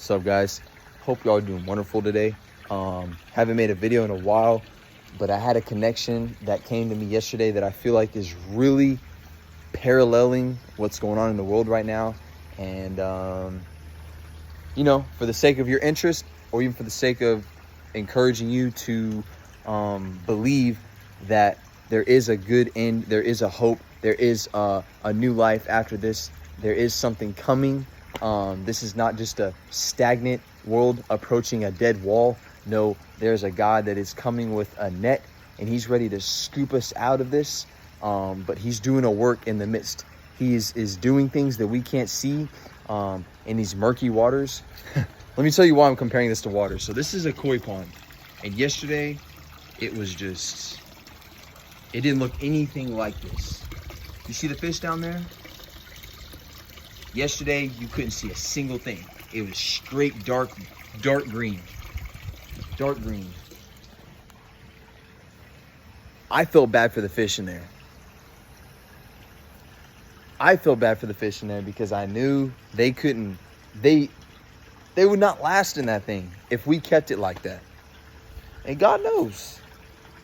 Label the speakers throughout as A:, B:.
A: What's up, guys? Hope y'all are doing wonderful today. Haven't made a video in a while, but I had a connection that came to me yesterday that I feel like is really paralleling what's going on in the world right now. And, for the sake of your interest, or even for the sake of encouraging you to believe that there is a good end, there is a hope, there is a new life after this, there is something coming. This is not just a stagnant world approaching a dead wall. No, there's a God that is coming with a net, and he's ready to scoop us out of this. But he's doing a work in the midst. He is doing things that we can't see in these murky waters. Let me tell you why I'm comparing this to water. So this is a koi pond. And yesterday, it didn't look anything like this. You see the fish down there? Yesterday, you couldn't see a single thing. It was straight dark green. Dark green. I felt bad for the fish in there. I felt bad for the fish in there because I knew they would not last in that thing if we kept it like that. And God knows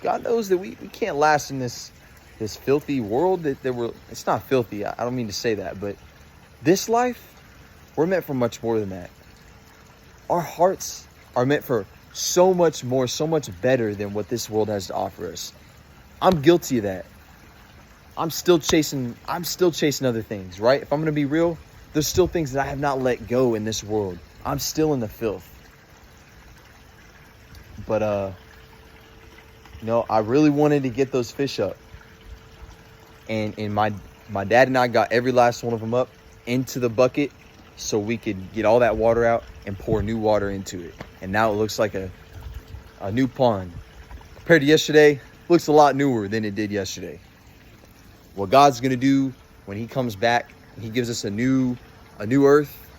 A: that we can't last in this filthy world it's not filthy. I don't mean to say that, but this life, we're meant for much more than that. Our hearts are meant for so much more, so much better than what this world has to offer us. I'm guilty of that. I'm still chasing other things, right? If I'm going to be real, there's still things that I have not let go in this world. I'm still in the filth. But, I really wanted to get those fish up. And my dad and I got every last one of them up into the bucket so we could get all that water out and pour new water into it. And now it looks like a new pond. Compared to yesterday, looks a lot newer than it did yesterday. What God's gonna do when he comes back, he gives us a new earth.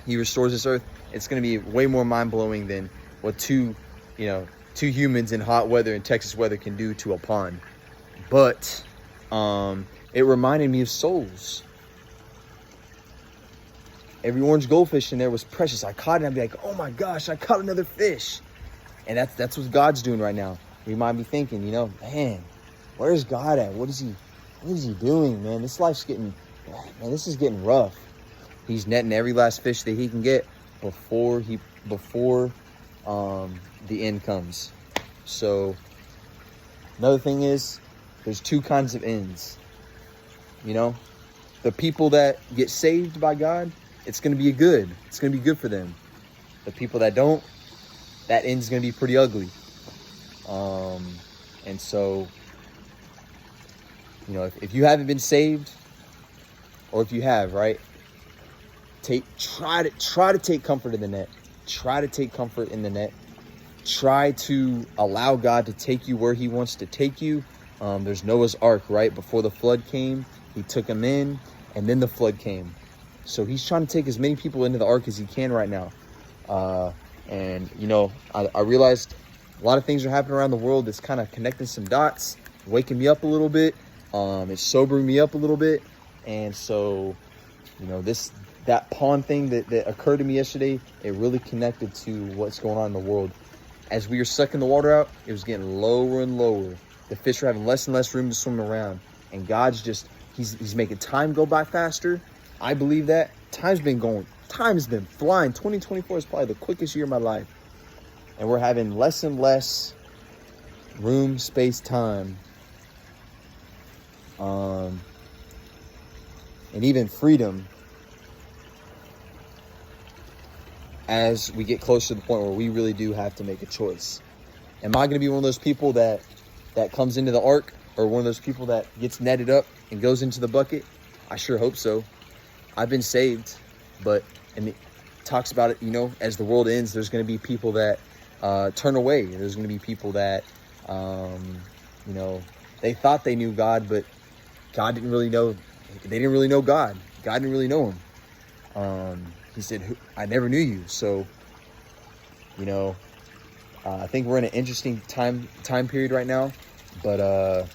A: He restores this earth. It's gonna be way more mind-blowing than what two humans in hot weather and Texas weather can do to a pond. But it reminded me of souls. Every orange goldfish in there was precious. I caught it and I'd be like, oh my gosh, I caught another fish. And that's what God's doing right now. We might be thinking, man, where's God at? What is he doing, man? This is getting rough. He's netting every last fish that he can get before the end comes. So another thing is, there's two kinds of ends. The people that get saved by God, it's going to be good. It's going to be good for them. The people that don't, that end's going to be pretty ugly. And so, if you haven't been saved, or if you have, right, try to take comfort in the net. Try to take comfort in the net. Try to allow God to take you where he wants to take you. There's Noah's Ark, right? Before the flood came, he took them in, and then the flood came. So he's trying to take as many people into the ark as he can right now. I realized a lot of things are happening around the world that's kind of connecting some dots, waking me up a little bit. It's sobering me up a little bit. And so, that pond thing that occurred to me yesterday, it really connected to what's going on in the world. As we were sucking the water out, it was getting lower and lower. The fish are having less and less room to swim around. And God's he's making time go by faster. I believe that. Time has been flying. 2024 is probably the quickest year of my life. And we're having less and less room, space, time. And even freedom as we get closer to the point where we really do have to make a choice. Am I going to be one of those people that comes into the ark, or one of those people that gets netted up and goes into the bucket? I sure hope so. I've been saved, and it talks about it, as the world ends, there's going to be people that turn away. There's going to be people that, they thought they knew God, but God didn't really know. They didn't really know God. God didn't really know him. He said, I never knew you. So, I think we're in an interesting time period right now, but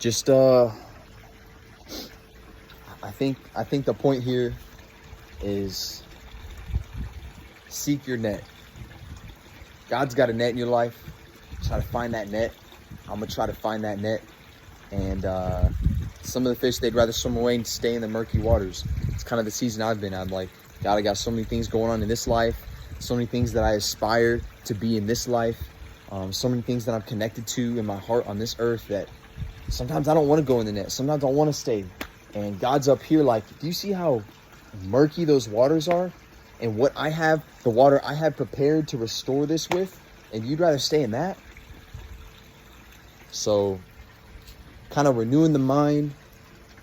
A: just I think the point here is seek your net. God's got a net in your life. Try to find that net. I'm gonna try to find that net. And some of the fish, they'd rather swim away and stay in the murky waters. It's kind of the season I've been. I'm like, God, I got so many things going on in this life, so many things that I aspire to be in this life, so many things that I'm connected to in my heart on this earth that sometimes I don't want to go in the net. Sometimes I want to stay. And God's up here like, do you see how murky those waters are? And what I have, the water I have prepared to restore this with, and you'd rather stay in that? So kind of renewing the mind,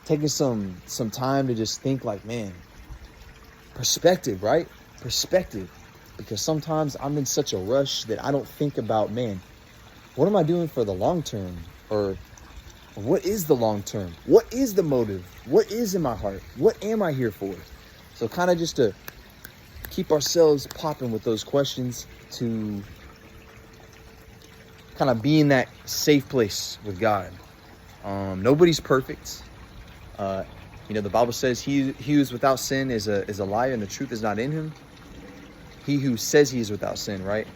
A: taking some time to just think like, man, perspective, right? Perspective. Because sometimes I'm in such a rush that I don't think about, man, what am I doing for the long term? Or what is the long term? What is the motive? What is in my heart? What am I here for? So kind of just to keep ourselves popping with those questions, to kind of be in that safe place with God. Nobody's perfect. The Bible says he who is without sin is a liar, and the truth is not in him. He who says he is without sin, right?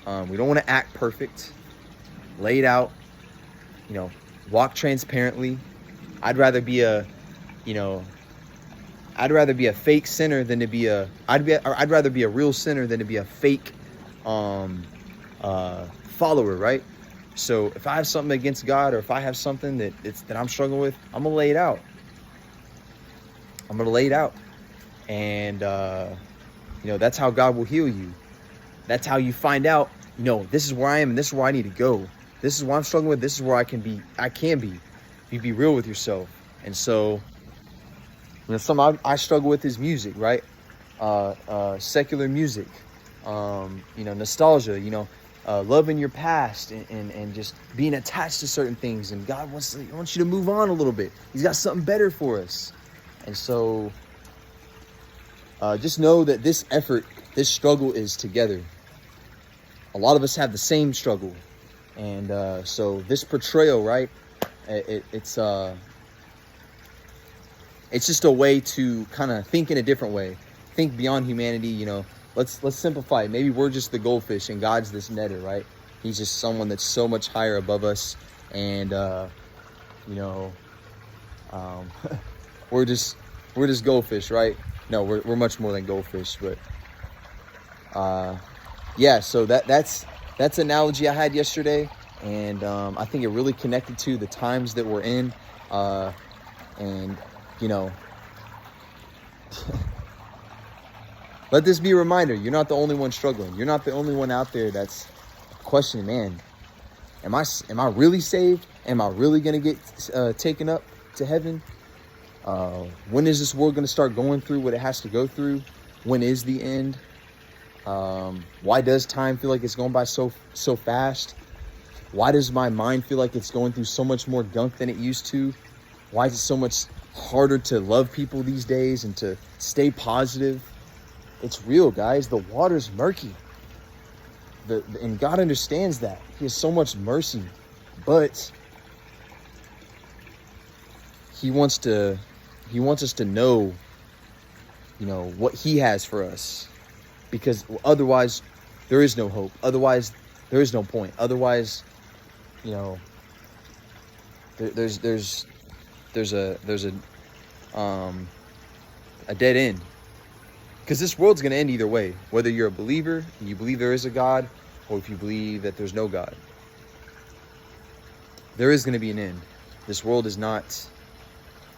A: We don't want to act perfect. Lay it out. Walk transparently. I'd rather be a fake sinner than to be I'd rather be a real sinner than to be a fake follower, right? So if I have something against God, or if I have something that I'm struggling with, I'm gonna lay it out. And that's how God will heal you. That's how you find out, this is where I am and this is where I need to go. This is what I'm struggling with. This is where I can be. You be real with yourself. And so, something I struggle with is music, right? Secular music, nostalgia, loving your past and just being attached to certain things. And God wants you to move on a little bit. He's got something better for us. And so, just know that this struggle is together. A lot of us have the same struggle. And so this portrayal, right? It's just a way to kind of think in a different way, think beyond humanity. Let's simplify it. Maybe we're just the goldfish and God's this netter, right? He's just someone that's so much higher above us, and we're just goldfish, right? No, we're much more than goldfish. But yeah. So that's analogy I had yesterday, and I think it really connected to the times that we're in, and let this be a reminder. You're not the only one struggling. You're not the only one out there that's questioning, man, am I really saved? Am I really gonna get taken up to heaven? When is this world gonna start going through what it has to go through? When is the end? Why does time feel like it's going by so fast? Why does my mind feel like it's going through so much more gunk than it used to? Why is it so much harder to love people these days and to stay positive? It's real, guys. The water's murky. And God understands that. He has so much mercy, but He wants us to know, what He has for us. Because otherwise, there is no hope. Otherwise, there is no point. Otherwise, there's a dead end. Because this world's going to end either way. Whether you're a believer, and you believe there is a God, or if you believe that there's no God. There is going to be an end. This world is not...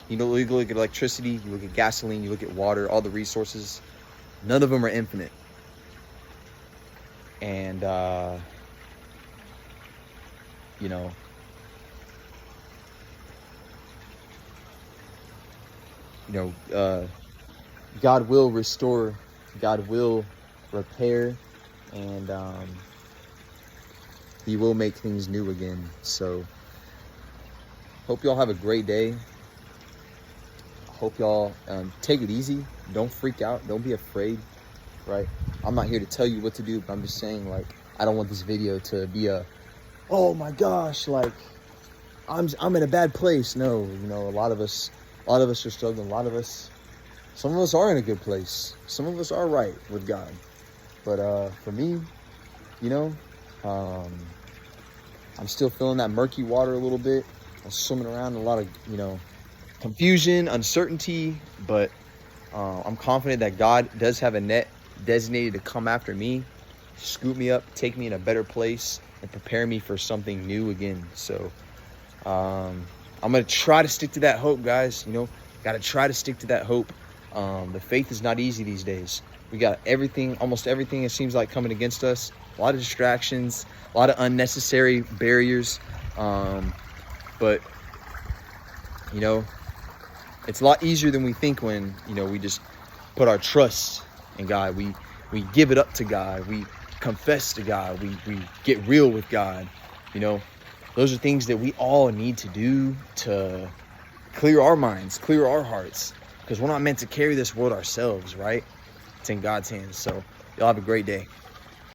A: you look at electricity, you look at gasoline, you look at water, all the resources. None of them are infinite. And, God will restore, God will repair, and He will make things new again. So, hope y'all have a great day. Hope y'all take it easy. Don't freak out. Don't be afraid, right? I'm not here to tell you what to do, but I'm just saying, I don't want this video to be oh my gosh, I'm in a bad place. No, you know, a lot of us are struggling. Some of us are in a good place. Some of us are right with God. But for me, you know, I'm still feeling that murky water a little bit. I'm swimming around in a lot of, you know, confusion, uncertainty, but I'm confident that God does have a net designated to come after me, scoop me up, take me in a better place, and prepare me for something new again. So I'm going to try to stick to that hope, guys. You know, got to try to stick to that hope. The faith is not easy these days. We got everything, almost everything, it seems like, coming against us. A lot of distractions, a lot of unnecessary barriers. But, you know, it's a lot easier than we think when, you know, we just put our trust in God. We give it up to God. We confess to God. We get real with God. You know, those are things that we all need to do to clear our minds, clear our hearts. Because we're not meant to carry this world ourselves, right? It's in God's hands. So y'all have a great day.